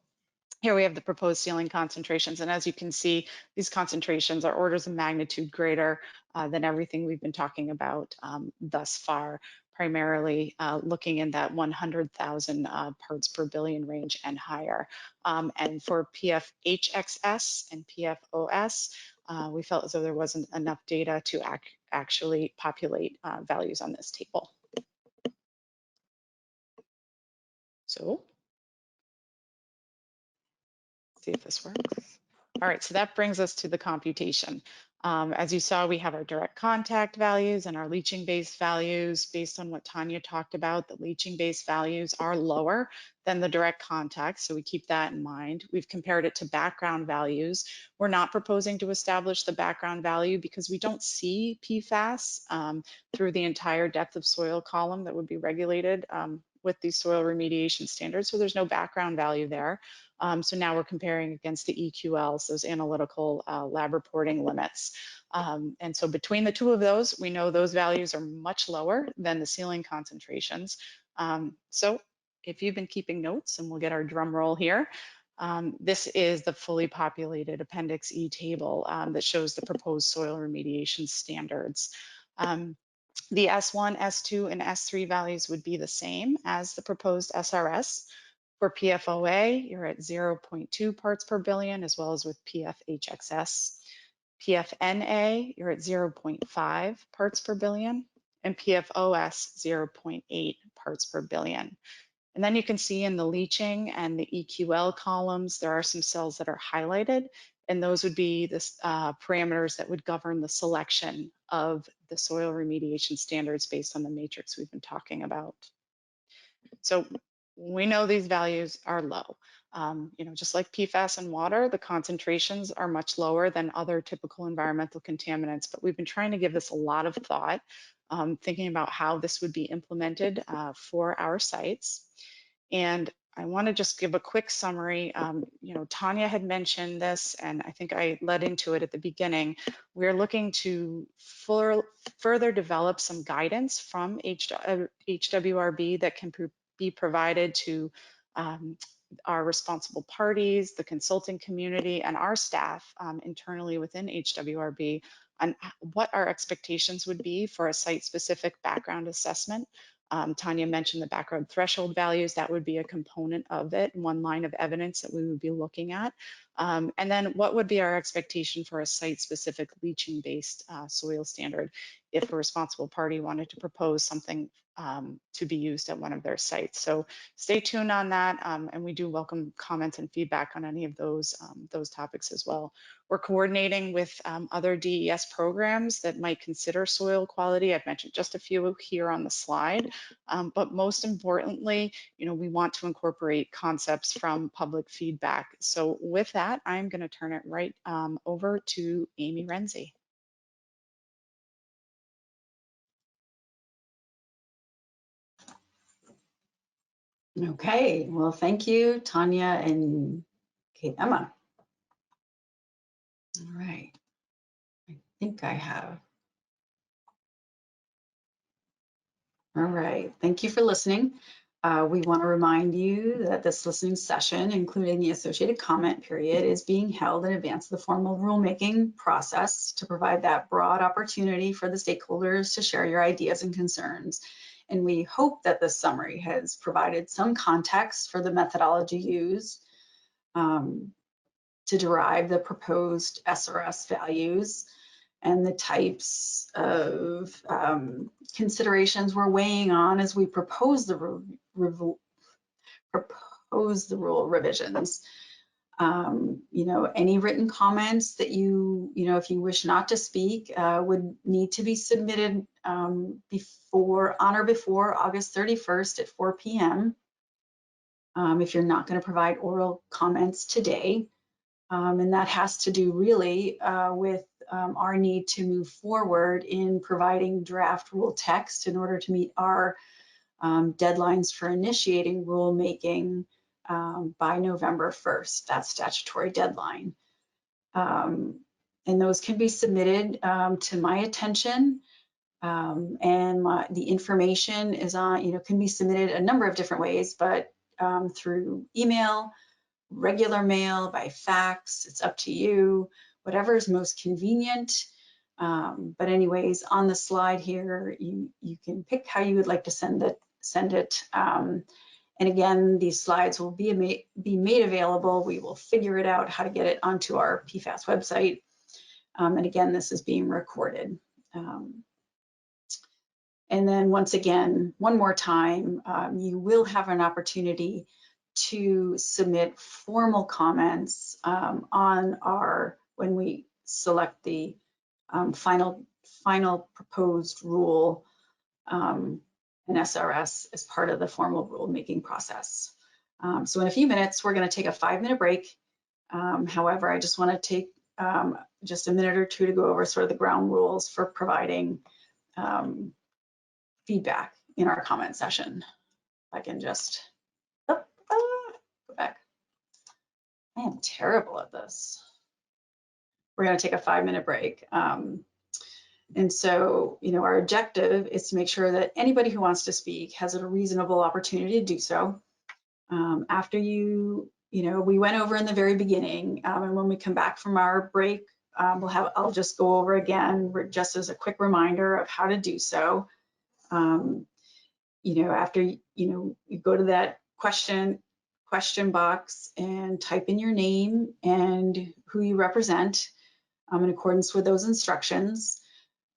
here we have the proposed ceiling concentrations. And as you can see, these concentrations are orders of magnitude greater than everything we've been talking about thus far, primarily looking in that 100,000 parts per billion range and higher. And for PFHXS and PFOS, we felt as though there wasn't enough data to actually populate values on this table. So, see if this works. All right, so that brings us to the computation. As you saw, we have our direct contact values and our leaching-based values. Based on what Tanya talked about, the leaching-based values are lower than the direct contact, so we keep that in mind. We've compared it to background values. We're not proposing to establish the background value because we don't see PFAS through the entire depth of soil column that would be regulated with these soil remediation standards, so there's no background value there. So now we're comparing against the EQLs, those analytical lab reporting limits. And so between the two of those, we know those values are much lower than the ceiling concentrations. So if you've been keeping notes, and we'll get our drum roll here, this is the fully populated Appendix E table that shows the proposed soil remediation standards. The S1, S2, and S3 values would be the same as the proposed SRS. For PFOA, you're at 0.2 parts per billion, as well as with PFHXS. PFNA, you're at 0.5 parts per billion, and PFOS, 0.8 parts per billion. And then you can see in the leaching and the EQL columns, there are some cells that are highlighted, and those would be the parameters that would govern the selection of the soil remediation standards based on the matrix we've been talking about. So we know these values are low. You know, just like PFAS and water, the concentrations are much lower than other typical environmental contaminants, but we've been trying to give this a lot of thought, thinking about how this would be implemented for our sites. And I want to just give a quick summary. You know, Tanya had mentioned this, and I think I led into it at the beginning. We're looking to further develop some guidance from HWRB that can be provided to our responsible parties, the consulting community, and our staff internally within HWRB on what our expectations would be for a site-specific background assessment. Tanya mentioned the background threshold values. That would be a component of it, one line of evidence that we would be looking at. And then what would be our expectation for a site-specific leaching-based soil standard? if a responsible party wanted to propose something to be used at one of their sites. So stay tuned on that, and we do welcome comments and feedback on any of those topics as well. We're coordinating with other DES programs that might consider soil quality. I've mentioned just a few here on the slide, but most importantly, we want to incorporate concepts from public feedback. So with that, I'm going to turn it right over to Amy Renzi. Okay, well, thank you, Tanya and Emma. All right, I think I have. All right, thank you for listening. We want to remind you that this listening session, including the associated comment period, is being held in advance of the formal rulemaking process to provide that broad opportunity for the stakeholders to share your ideas and concerns. And we hope that this summary has provided some context for the methodology used to derive the proposed SRS values and the types of considerations we're weighing on as we propose the rule revisions. Any written comments that if you wish not to speak, would need to be submitted on or before August 31st at 4 p.m. If you're not going to provide oral comments today. And that has to do really with our need to move forward in providing draft rule text in order to meet our deadlines for initiating rulemaking by November 1st. That's statutory deadline. And those can be submitted to my attention. And the information is on, can be submitted a number of different ways, but through email, regular mail, by fax, it's up to you, whatever is most convenient. But anyways, on the slide here, you can pick how you would like to send it. And again, these slides will be made available. We will figure it out how to get it onto our PFAS website. And again, this is being recorded. And then once again, one more time, you will have an opportunity to submit formal comments when we select the final proposed rule in SRS as part of the formal rulemaking process. So in a few minutes, we're going to take a 5-minute break. However, I just want to take just a minute or two to go over sort of the ground rules for providing feedback in our comment session. If I can just go back. I am terrible at this. We're going to take a 5-minute break. And so, our objective is to make sure that anybody who wants to speak has a reasonable opportunity to do so. After we went over in the very beginning, and when we come back from our break, I'll just go over again, just as a quick reminder of how to do so. After you go to that question box and type in your name and who you represent in accordance with those instructions.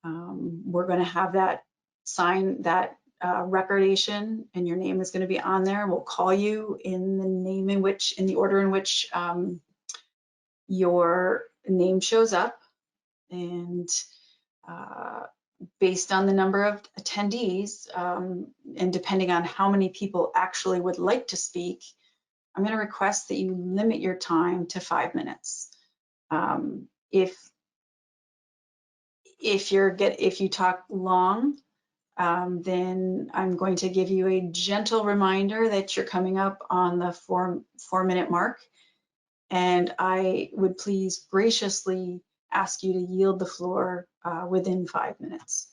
We're going to have that sign that recordation, and your name is going to be on there. We'll call you in the order in which your name shows up, and based on the number of attendees and depending on how many people actually would like to speak, I'm going to request that you limit your time to 5 minutes. If you talk long, then I'm going to give you a gentle reminder that you're coming up on the 4-minute mark, and I would please graciously ask you to yield the floor within 5 minutes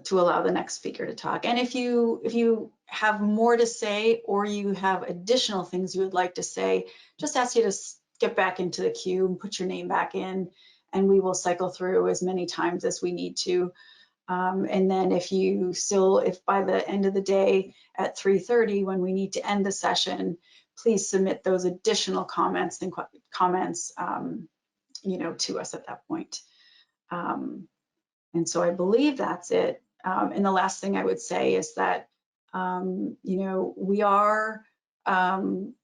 to allow the next speaker to talk. And if you have more to say, or you have additional things you would like to say, just ask you to get back into the queue and put your name back in, and we will cycle through as many times as we need to. And then if by the end of the day at 3:30, when we need to end the session, please submit those additional comments to us at that point. And so I believe that's it. And the last thing I would say is that, we are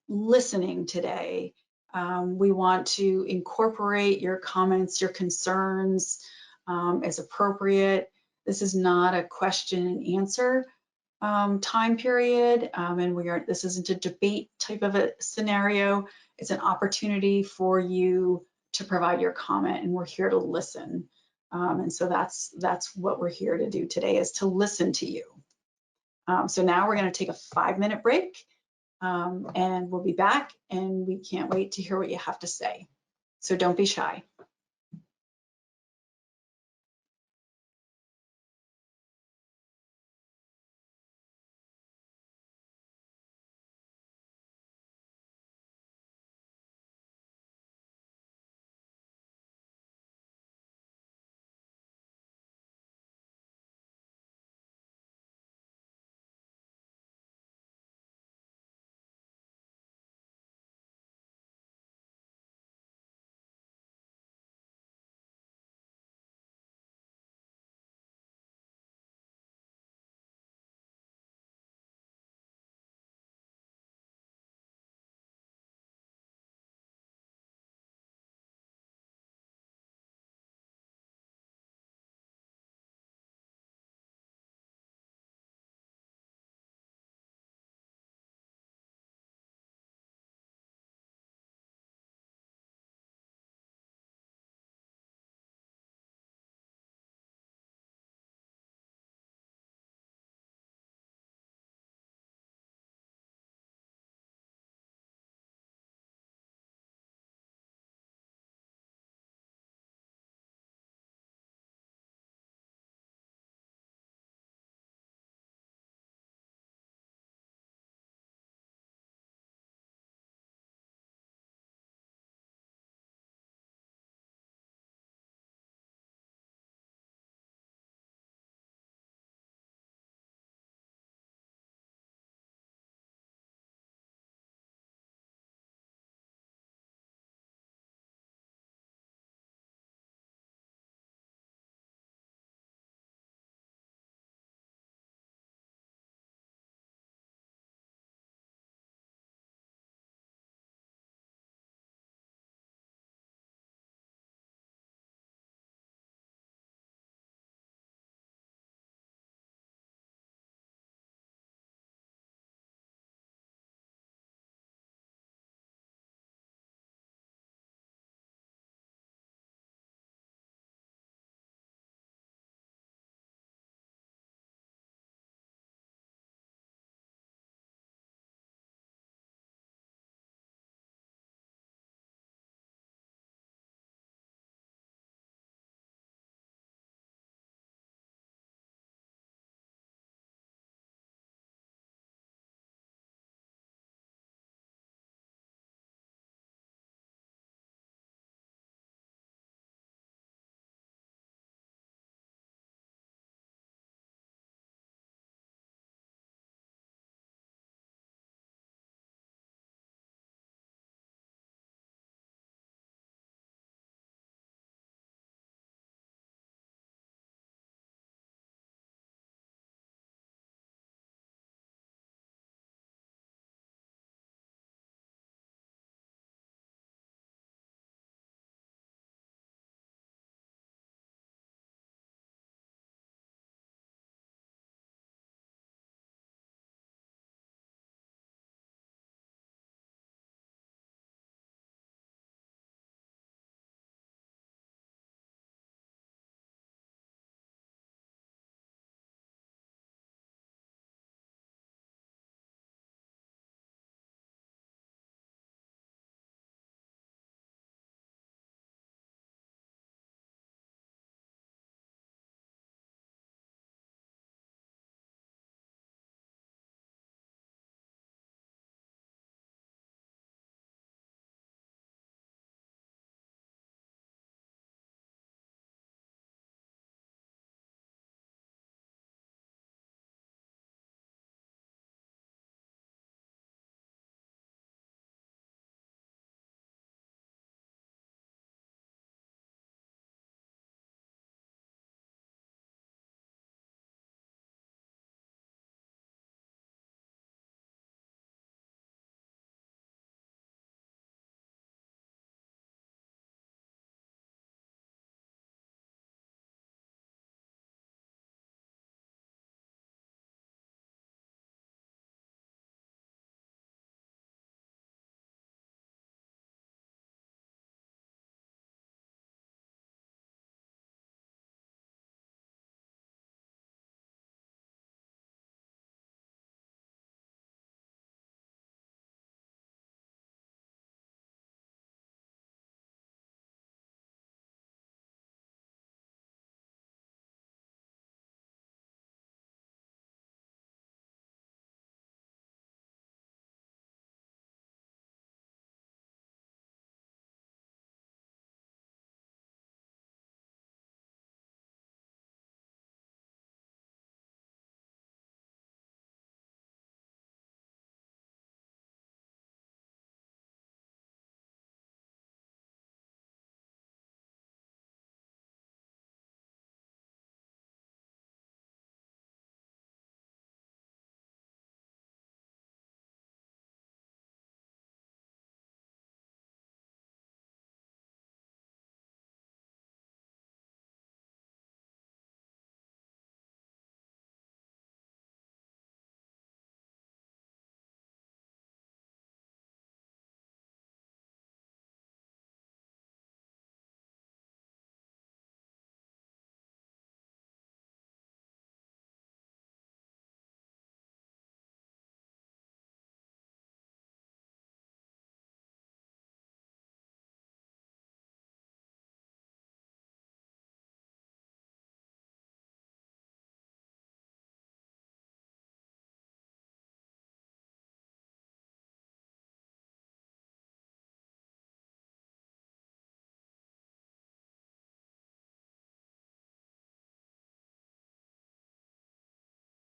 listening today. We want to incorporate your comments, your concerns as appropriate. This is not a question and answer time period, and this isn't a debate type of a scenario. It's an opportunity for you to provide your comment, and we're here to listen. And so that's what we're here to do today, is to listen to you. So now we're going to take a 5-minute break, and we'll be back, and we can't wait to hear what you have to say. So don't be shy.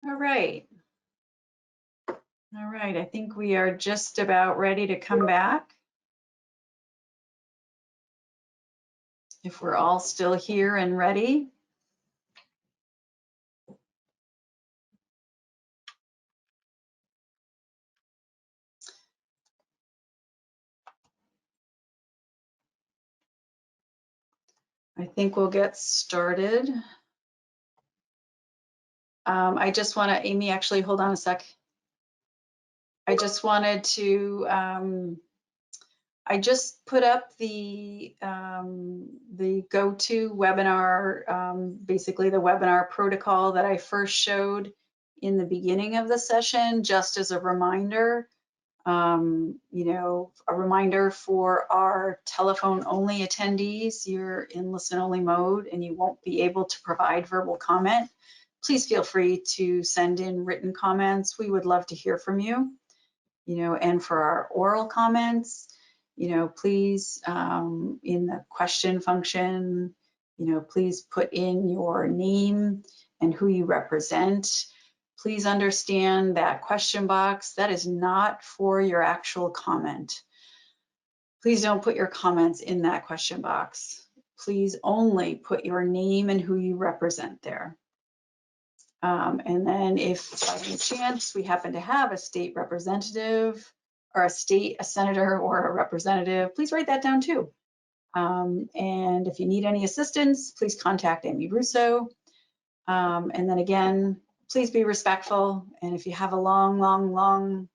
All right. All right, I think we are just about ready to come back. If we're all still here and ready. I think we'll get started. I just want to, Amy, actually, hold on a sec. I just wanted to, I just put up the go-to webinar, basically the webinar protocol that I first showed in the beginning of the session, just as a reminder. You know, a reminder for our telephone only attendees, you're in listen only mode and you won't be able to provide verbal comment. Please feel free to send in written comments. We would love to hear from you, you know, and for our oral comments, you know, please, in the question function, you know, please put in your name and who you represent. Please understand that question box, that is not for your actual comment. Please don't put your comments in that question box. Please only put your name and who you represent there. And then if by any chance we happen to have a state representative or a senator or a representative, please write that down too. And if you need any assistance, please contact Amy Russo. And then again, please be respectful. And if you have a long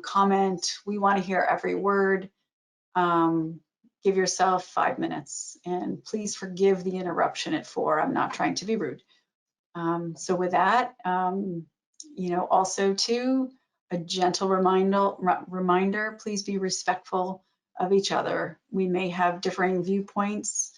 comment, we want to hear every word. Give yourself 5 minutes and please forgive the interruption at 4. I'm not trying to be rude. So with that, you know, also too, a gentle reminder, please be respectful of each other. We may have differing viewpoints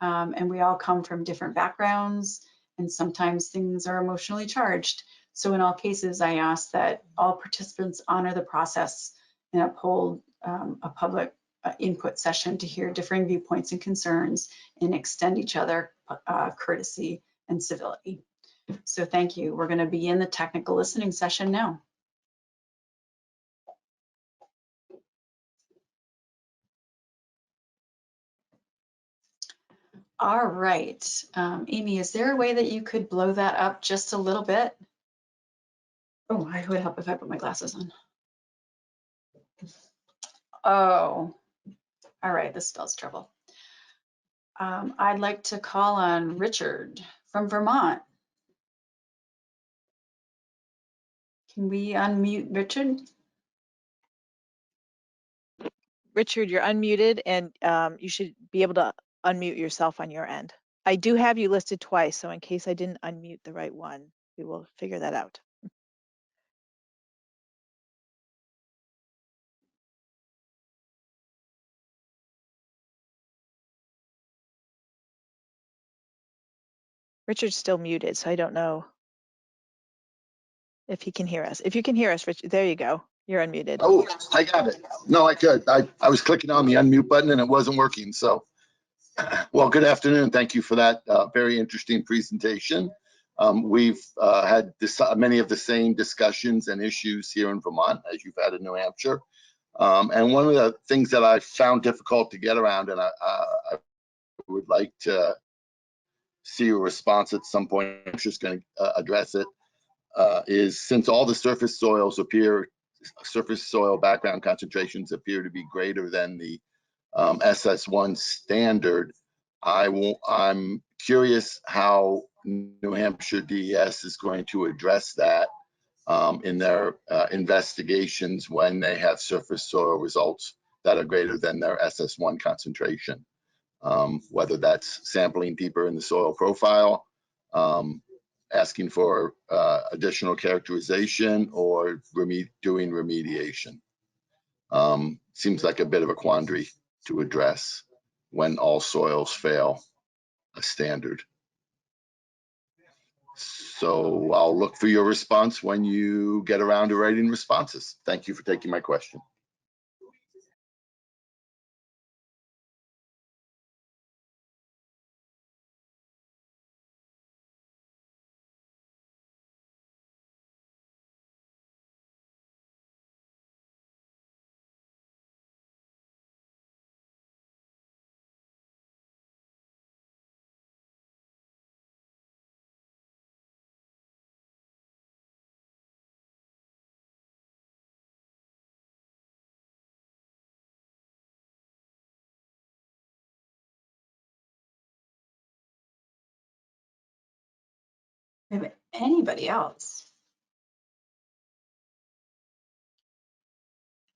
and we all come from different backgrounds and sometimes things are emotionally charged. So in all cases, I ask that all participants honor the process and uphold a public input session to hear differing viewpoints and concerns and extend each other courtesy and civility. So thank you. We're going to begin the technical listening session now. All right. Amy, is there a way that you could blow that up just a little bit? Oh, I would help if I put my glasses on. Oh, all right. This spells trouble. I'd like to call on Richard from Vermont. Can we unmute Richard? Richard, you're unmuted and you should be able to unmute yourself on your end. I do have you listed twice, so in case I didn't unmute the right one, we will figure that out. Richard's still muted, so I don't know if he can hear us. If you can hear us, Richard, there you go. You're unmuted. Oh, I got it. No, I could. I was clicking on the unmute button and it wasn't working. So, well, good afternoon. Thank you for that very interesting presentation. We've had many of the same discussions and issues here in Vermont as you've had in New Hampshire. And one of the things that I found difficult to get around, and I would like to see a response at some point, I'm just going to address it, is since all the surface soil background concentrations appear to be greater than the SS1 standard, I'm curious how New Hampshire DES is going to address that in their investigations when they have surface soil results that are greater than their SS1 concentration, whether that's sampling deeper in the soil profile, asking for additional characterization, or doing remediation. Seems like a bit of a quandary to address when all soils fail a standard. So I'll look for your response when you get around to writing responses. Thank you for taking my question. If anybody else?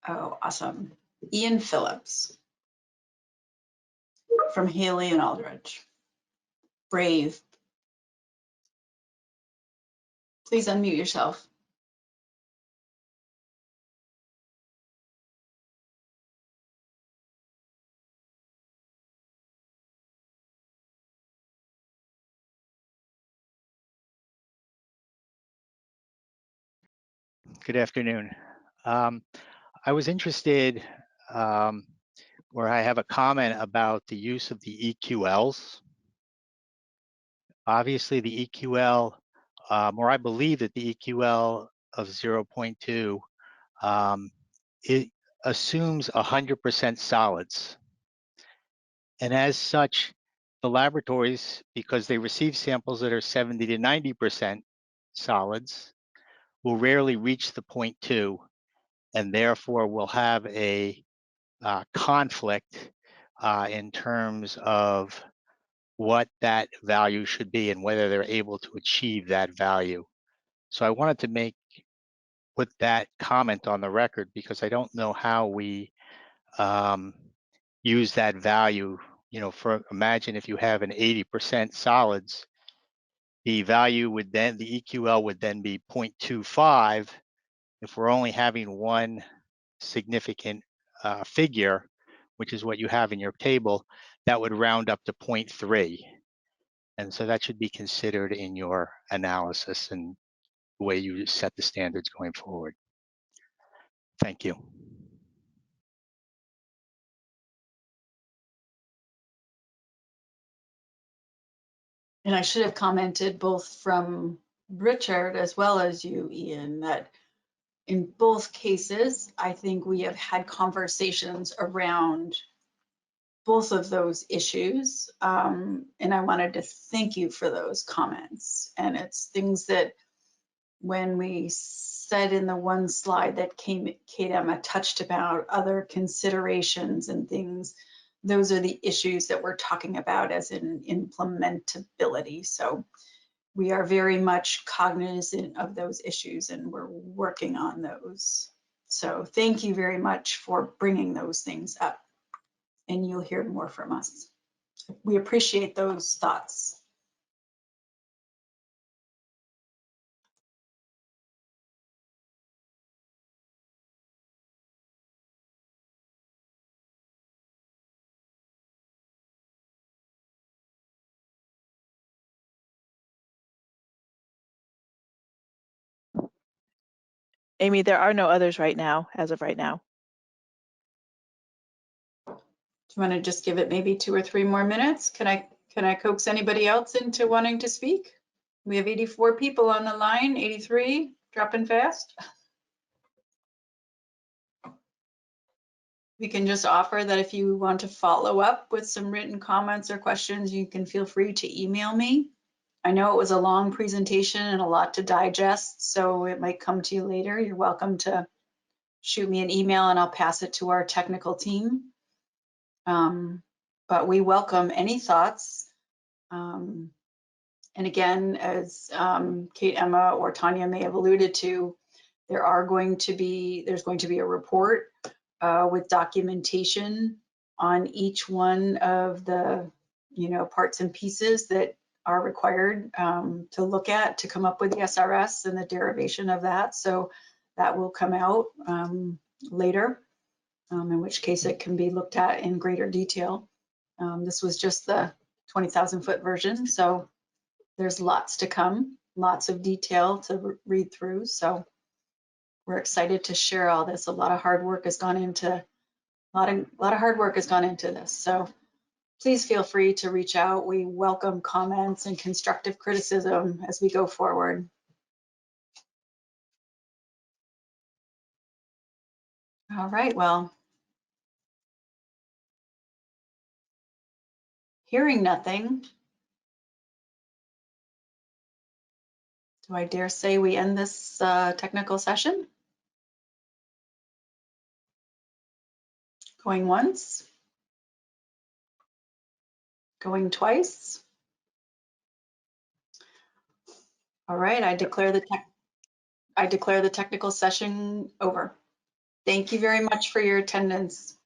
Oh, awesome. Ian Phillips from Haley and Aldridge. Brave. Please unmute yourself. Good afternoon. I was interested, where I have a comment about the use of the EQLs. Obviously, the EQL, or I believe that the EQL of 0.2, it assumes 100% solids. And as such, the laboratories, because they receive samples that are 70 to 90% solids, will rarely reach the 0.2, and therefore will have a conflict in terms of what that value should be and whether they're able to achieve that value. So I wanted to put that comment on the record because I don't know how we use that value. You know, imagine if you have an 80% solids, the value would then, the EQL would then be 0.25. If we're only having one significant figure, which is what you have in your table, that would round up to 0.3. And so that should be considered in your analysis and the way you set the standards going forward. Thank you. And I should have commented both from Richard as well as you, Ian, that in both cases, I think we have had conversations around both of those issues. And I wanted to thank you for those comments. And it's things that when we said in the one slide that Kate Emma touched about other considerations and things, those are the issues that we're talking about as in implementability. So we are very much cognizant of those issues and we're working on those. So thank you very much for bringing those things up, and you'll hear more from us. We appreciate those thoughts. Amy, there are no others right now, as of right now. Do you want to just give it maybe 2 or 3 more minutes? Can I coax anybody else into wanting to speak? We have 84 people on the line, 83, dropping fast. We can just offer that if you want to follow up with some written comments or questions, you can feel free to email me. I know it was a long presentation and a lot to digest, so it might come to you later. You're welcome to shoot me an email and I'll pass it to our technical team. But we welcome any thoughts. And again, as Kate Emma or Tanya may have alluded to, there's going to be a report with documentation on each one of the parts and pieces that are required to look at to come up with the SRS and the derivation of that. So that will come out later, in which case it can be looked at in greater detail. This was just the 20,000 foot version, so there's lots to come, lots of detail to read through. So we're excited to share all this. A lot of hard work has gone into this. So please feel free to reach out. We welcome comments and constructive criticism as we go forward. All right, well, hearing nothing, do I dare say we end this technical session? Going once? Going twice? All right, I declare the technical session over. Thank you very much for your attendance.